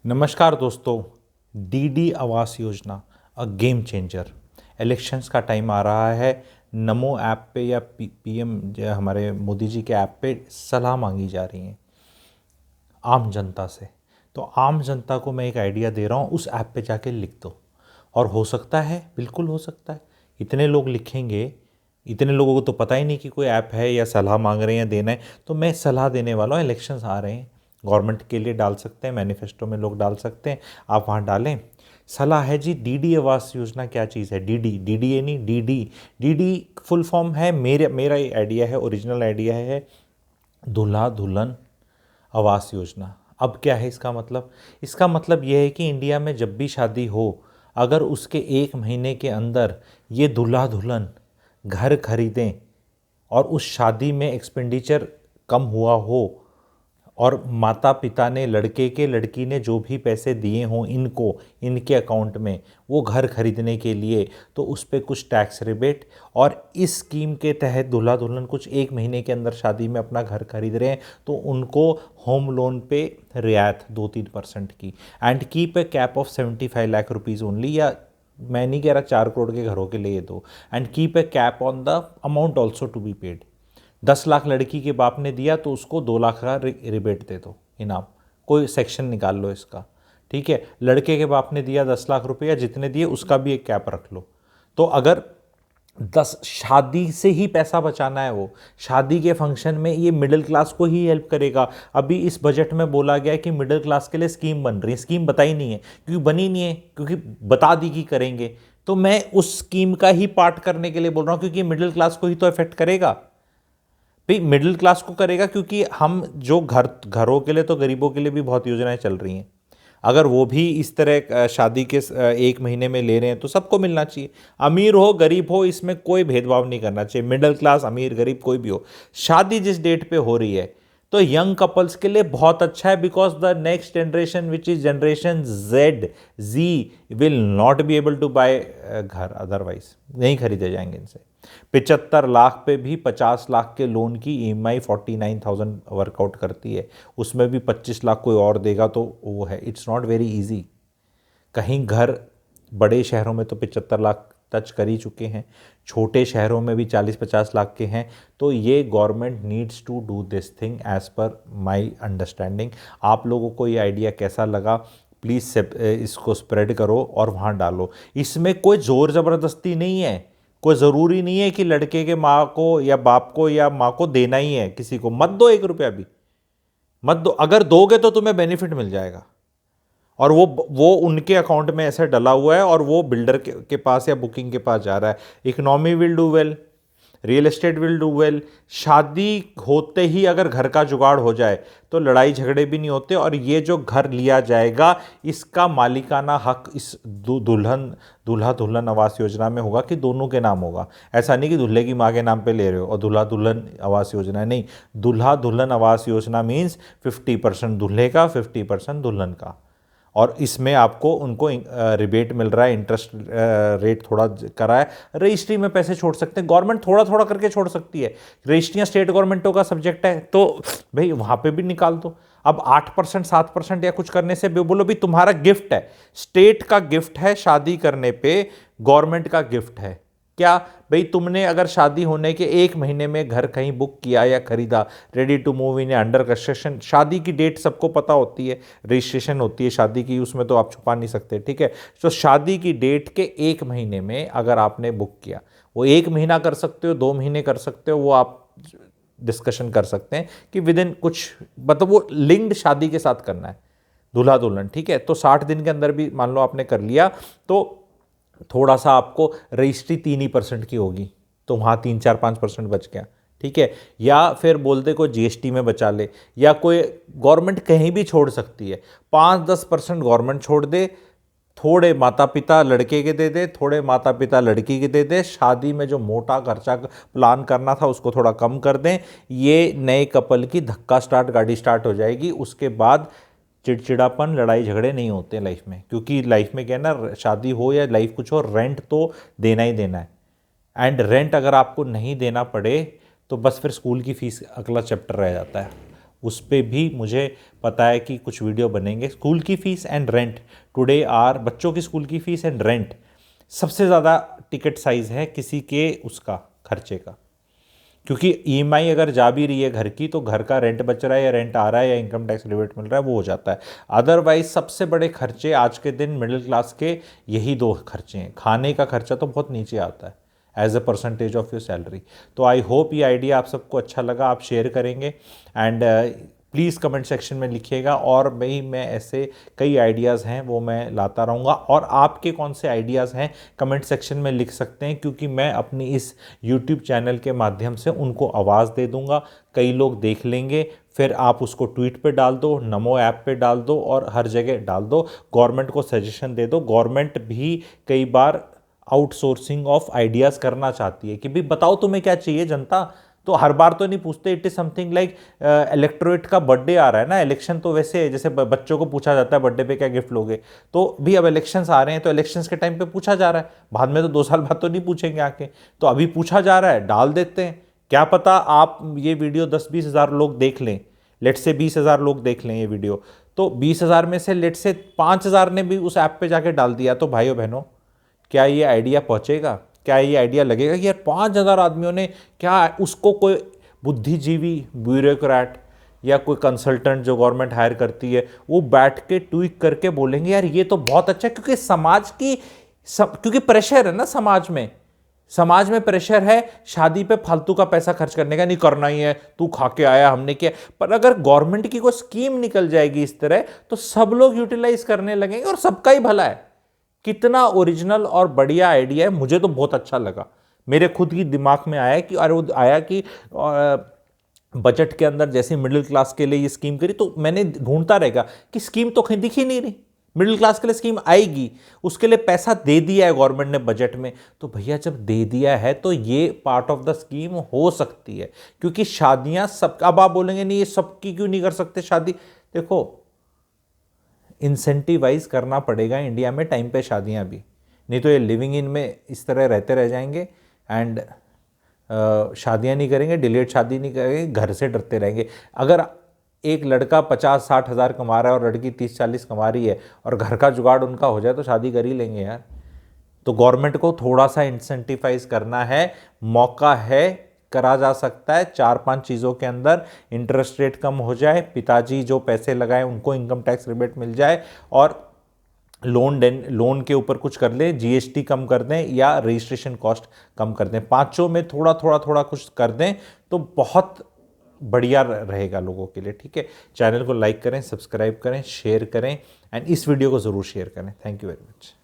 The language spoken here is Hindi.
नमस्कार दोस्तों। DD Awas Yojana a game changer. Elections का टाइम आ रहा है। नमो ऐप पे या पीएम हमारे मोदी जी के ऐप पे सलाह मांगी जा रही है आम जनता से। तो आम जनता को मैं एक आइडिया दे रहा हूँ, उस ऐप पे जाके लिख दो। और हो सकता है, बिल्कुल हो सकता है, इतने लोग लिखेंगे, इतने लोगों को तो पता ही नहीं कि कोई ऐप है या सलाह मांग रहे हैं या देना है। तो मैं सलाह देने वाला हूँ। इलेक्शंस आ रहे हैं, गवर्नमेंट के लिए डाल सकते हैं, मैनिफेस्टो में लोग डाल सकते हैं, आप वहाँ डालें। सलाह है जी, डीडी आवास योजना क्या चीज़ है। डीडी, डीडीए नहीं, डीडी। डीडी फुल फॉर्म है, मेरा आइडिया है, ओरिजिनल आइडिया है, दूल्हा दुल्हन आवास योजना। अब क्या है इसका मतलब? इसका मतलब यह है कि इंडिया में जब भी शादी हो, अगर उसके 1 महीने के अंदर ये दूल्हा दुल्हन घर खरीदें और उस शादी में एक्सपेंडिचर कम हुआ हो, और माता पिता ने, लड़के के लड़की ने जो भी पैसे दिए हों इनको, इनके अकाउंट में, वो घर खरीदने के लिए, तो उस पर कुछ टैक्स रिबेट। और इस स्कीम के तहत दूल्हा दुल्हन कुछ 1 महीने के अंदर शादी में अपना घर खरीद रहे हैं तो उनको होम लोन पे रियायत 2-3% की। And keep a cap of 75 lakh rupees only, या मैं नहीं कह रहा 4 करोड़ के घरों के लिए दो। And keep a cap on the amount also to be paid. 10 lakh लड़की के बाप ने दिया तो उसको 2 लाख का रिबेट दे दो, इनाम। कोई सेक्शन निकाल लो इसका, ठीक है। लड़के के बाप ने दिया 10 लाख रुपया, जितने दिए उसका भी एक कैप रख लो। तो अगर 10 शादी से ही पैसा बचाना है, वो शादी के फंक्शन में ये मिडिल क्लास को ही हेल्प करेगा। अभी इस बजट में बोला गया है कि मिडिल क्लास के लिए स्कीम बन रही है, स्कीम बताई नहीं है क्योंकि बनी नहीं है, क्योंकि बता दी कि करेंगे। तो मैं उस स्कीम का ही पार्ट करने के लिए बोल रहा हूँ, क्योंकि मिडिल क्लास को ही तो इफेक्ट करेगा भाई, मिडिल क्लास को करेगा। क्योंकि हम जो घरों के लिए, तो गरीबों के लिए भी बहुत योजनाएं चल रही हैं। अगर वो भी इस तरह शादी के 1 महीने में ले रहे हैं तो सबको मिलना चाहिए। अमीर हो गरीब हो, इसमें कोई भेदभाव नहीं करना चाहिए। मिडिल क्लास, अमीर, गरीब, कोई भी हो, शादी जिस डेट पे हो रही है तो यंग कपल्स के लिए बहुत अच्छा है। Because the next generation which is generation Z will not be able to buy घर, अदरवाइज नहीं खरीदे जाएंगे इनसे। 75 लाख पे भी 50 लाख के लोन की EMI 49,000 वर्कआउट करती है। उसमें भी 25 लाख कोई और देगा तो वो है, इट्स नॉट वेरी इजी। कहीं घर बड़े शहरों में तो 75 लाख टच कर ही चुके हैं, छोटे शहरों में भी 40-50 लाख के हैं। तो ये government needs to do this thing as per my understanding. आप लोगों को ये आइडिया कैसा लगा, प्लीज़ इसको स्प्रेड करो और वहाँ डालो। इसमें कोई ज़ोर ज़बरदस्ती नहीं है, कोई ज़रूरी नहीं है कि लड़के के माँ को या बाप को या माँ को देना ही है। किसी को मत दो, 1 रुपया भी मत दो। अगर दोगे तो तुम्हें बेनिफिट मिल जाएगा, और वो उनके अकाउंट में ऐसे डला हुआ है और वो बिल्डर के पास या बुकिंग के पास जा रहा है। Economy will do well, real estate will do well. शादी होते ही अगर घर का जुगाड़ हो जाए तो लड़ाई झगड़े भी नहीं होते, और ये जो घर लिया जाएगा इसका मालिकाना हक इस दूल्हा दुल्हन आवास योजना में होगा कि दोनों के नाम होगा। ऐसा नहीं कि दूल्हे की माँ के नाम पे ले रहे हो और दूल्हा दुल्हन आवास योजना नहीं। दूल्हा दुल्हन आवास योजना मीन्स 50% दूल्हे का, 50% दुल्हन का। और इसमें आपको उनको रिबेट मिल रहा है, इंटरेस्ट रेट थोड़ा करा है। रजिस्ट्री में पैसे छोड़ सकते हैं, गवर्नमेंट थोड़ा थोड़ा करके छोड़ सकती है। रजिस्ट्रियाँ स्टेट गवर्नमेंटों का सब्जेक्ट है, तो भाई वहाँ पे भी निकाल दो। अब 8% 7% या कुछ करने से भी बोलो भी तुम्हारा गिफ्ट है, स्टेट का गिफ्ट है, शादी करने पे गवर्नमेंट का गिफ्ट है। क्या भाई, तुमने अगर शादी होने के 1 महीने में घर कहीं बुक किया या खरीदा, रेडी टू मूव इन या अंडर कंस्ट्रक्शन, शादी की डेट सबको पता होती है, रजिस्ट्रेशन होती है शादी की, उसमें तो आप छुपा नहीं सकते, ठीक है। तो शादी की डेट के 1 महीने में अगर आपने बुक किया, वो 1 महीना कर सकते हो, 2 महीने कर सकते हो, वो आप डिस्कशन कर सकते हैं कि विद इन कुछ, मतलब वो लिंक्ड शादी के साथ करना है दूल्हा दुल्हन, ठीक है। तो 60 दिन के अंदर भी मान लो आपने कर लिया तो थोड़ा सा आपको रजिस्ट्री 3% की होगी, तो वहाँ 3-4-5% बच गया, ठीक है। या फिर बोलते कोई GST में बचा ले, या कोई गवर्नमेंट कहीं भी छोड़ सकती है, 5-10% गवर्नमेंट छोड़ दे, थोड़े माता पिता लड़के के दे दे, थोड़े माता पिता लड़की के दे दे। शादी में जो मोटा खर्चा प्लान करना था उसको थोड़ा कम कर दें। ये नए कपल की धक्का स्टार्ट गाड़ी स्टार्ट हो जाएगी। उसके बाद चिड़चिड़ापन, लड़ाई झगड़े नहीं होते लाइफ में, क्योंकि लाइफ में क्या है ना, शादी हो या लाइफ कुछ हो, रेंट तो देना ही देना है। एंड रेंट अगर आपको नहीं देना पड़े तो बस फिर स्कूल की फीस अगला चैप्टर रह जाता है। उस पे भी मुझे पता है कि कुछ वीडियो बनेंगे। स्कूल की fees and rent today are, बच्चों की स्कूल की फ़ीस एंड रेंट सबसे ज़्यादा टिकट साइज़ है किसी के उसका खर्चे का, क्योंकि ईएमआई अगर जा भी रही है घर की तो घर का रेंट बच रहा है या रेंट आ रहा है या इनकम टैक्स रिबेट मिल रहा है, वो हो जाता है। अदरवाइज सबसे बड़े खर्चे आज के दिन मिडिल क्लास के यही दो खर्चे हैं। खाने का खर्चा तो बहुत नीचे आता है as a percentage of your salary. तो आई होप ये आइडिया आप सबको अच्छा लगा, आप शेयर करेंगे एंड प्लीज़ कमेंट सेक्शन में लिखिएगा। और मैं ऐसे कई आइडियाज़ हैं वो मैं लाता रहूँगा, और आपके कौन से आइडियाज़ हैं कमेंट सेक्शन में लिख सकते हैं, क्योंकि मैं अपनी इस यूट्यूब चैनल के माध्यम से उनको आवाज़ दे दूँगा। कई लोग देख लेंगे, फिर आप उसको ट्वीट पे डाल दो, नमो ऐप पे डाल दो और हर जगह डाल दो। गवर्नमेंट को सजेशन दे दो। गवर्नमेंट भी कई बार आउटसोर्सिंग ऑफ आइडियाज़ करना चाहती है कि भाई बताओ तुम्हें क्या चाहिए जनता, तो हर बार तो नहीं पूछते। It is something like electorate का बर्थडे आ रहा है ना, इलेक्शन तो वैसे है जैसे बच्चों को पूछा जाता है बर्थडे पे क्या गिफ्ट लोगे, तो भी अब इलेक्शंस आ रहे हैं तो इलेक्शंस के टाइम पे पूछा जा रहा है। बाद में तो 2 साल बाद तो नहीं पूछेंगे आके, तो अभी पूछा जा रहा है, डाल देते हैं। क्या पता आप ये वीडियो 10-20 हज़ार लोग देख लें, लेट से 20,000 लोग देख लें ये वीडियो, तो 20,000 में से लेट से 5,000 ने भी उस ऐप पे जाके डाल दिया, तो भाइयों बहनों क्या ये आइडिया पहुंचेगा? क्या ये आइडिया लगेगा कि यार 5,000 आदमियों ने, क्या उसको कोई बुद्धिजीवी ब्यूरोक्रेट या कोई कंसल्टेंट जो गवर्नमेंट हायर करती है वो बैठ के ट्वीक करके बोलेंगे यार ये तो बहुत अच्छा है, क्योंकि समाज की क्योंकि प्रेशर है ना समाज में प्रेशर है शादी पे फालतू का पैसा खर्च करने का, नहीं करना ही है, तू खा के आया हमने किया। पर अगर गवर्नमेंट की कोई स्कीम निकल जाएगी इस तरह तो सब लोग यूटिलाइज करने लगेंगे और सबका ही भला है। कितना ओरिजिनल और बढ़िया आइडिया है, मुझे तो बहुत अच्छा लगा। मेरे खुद की दिमाग में आया कि अरे वो आया कि बजट के अंदर जैसे मिडिल क्लास के लिए ये स्कीम करी, तो मैंने ढूंढता रहेगा कि स्कीम तो कहीं दिख ही नहीं रही। मिडिल क्लास के लिए स्कीम आएगी, उसके लिए पैसा दे दिया है गवर्नमेंट ने बजट में, तो भैया जब दे दिया है तो ये पार्ट ऑफ द स्कीम हो सकती है। क्योंकि शादियां सब, अब आप बोलेंगे नहीं ये सबकी क्यों नहीं कर सकते शादी, देखो इंसेंटिवाइज करना पड़ेगा इंडिया में टाइम पे शादियां भी, नहीं तो ये लिविंग इन में इस तरह रहते रह जाएंगे एंड शादियां नहीं करेंगे, डिलेड शादी नहीं करेंगे, घर से डरते रहेंगे। अगर एक लड़का 50-60 हज़ार कमा रहा है और लड़की 30-40 कमा रही है और घर का जुगाड़ उनका हो जाए तो शादी कर ही लेंगे यार। तो गवर्नमेंट को थोड़ा सा इंसेंटिवाइज करना है, मौका है, करा जा सकता है। 4-5 चीज़ों के अंदर इंटरेस्ट रेट कम हो जाए, पिताजी जो पैसे लगाए उनको इनकम टैक्स रिबेट मिल जाए, और लोन के ऊपर कुछ कर लें, जीएसटी कम कर दें या रजिस्ट्रेशन कॉस्ट कम कर दें। पांचों में थोड़ा थोड़ा थोड़ा कुछ कर दें तो बहुत बढ़िया रहेगा लोगों के लिए। ठीक है, चैनल को लाइक करें, सब्सक्राइब करें, शेयर करें एंड इस वीडियो को ज़रूर शेयर करें। Thank you very much.